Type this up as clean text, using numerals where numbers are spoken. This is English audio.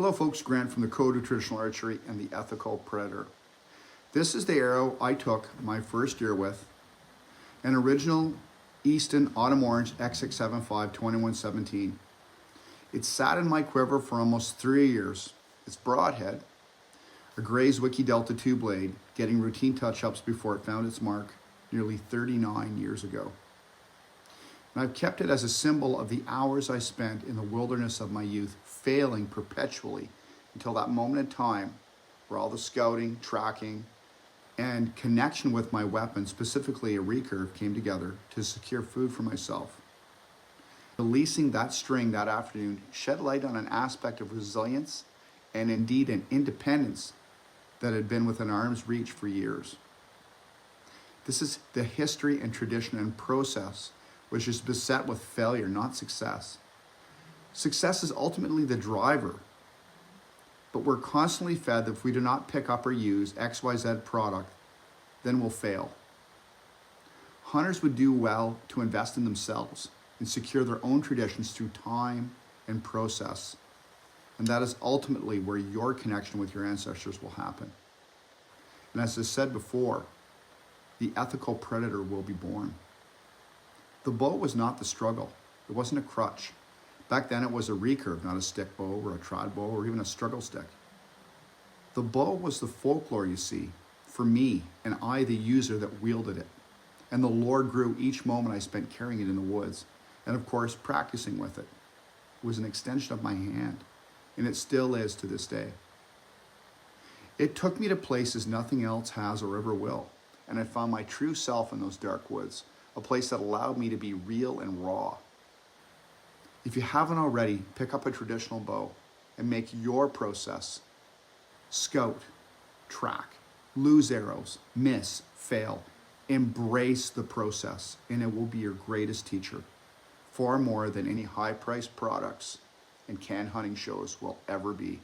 Hello folks, Grant from the Code of Traditional Archery and the Ethical Predator. This is the arrow I took my first year with, an original Easton Autumn Orange XX75 2117. It sat in my quiver for almost 3 years. It's broadhead, a gray Zwickey Delta 2 blade, getting routine touch-ups before it found its mark nearly 39 years ago. And I've kept it as a symbol of the hours I spent in the wilderness of my youth, failing perpetually until that moment in time where all the scouting, tracking, and connection with my weapon, specifically a recurve, came together to secure food for myself. Releasing that string that afternoon shed light on an aspect of resilience and indeed an independence that had been within arm's reach for years. This is the history and tradition and process which is beset with failure, not success. Success is ultimately the driver, but we're constantly fed that if we do not pick up or use XYZ product, then we'll fail. Hunters would do well to invest in themselves and secure their own traditions through time and process. And that is ultimately where your connection with your ancestors will happen. And as I said before, the ethical predator will be born. The bow was not the struggle. It wasn't a crutch. Back then it was a recurve, not a stick bow or a trad bow or even a struggle stick. The bow was the folklore, you see, for me and I, the user that wielded it. And the lore grew each moment I spent carrying it in the woods. And of course, practicing with it. It was an extension of my hand, and it still is to this day. It took me to places nothing else has or ever will, and I found my true self in those dark woods, a place that allowed me to be real and raw. If you haven't already, pick up a traditional bow and make your process scout, track, lose arrows, miss, fail. Embrace the process, and it will be your greatest teacher, far more than any high-priced products and canned hunting shows will ever be.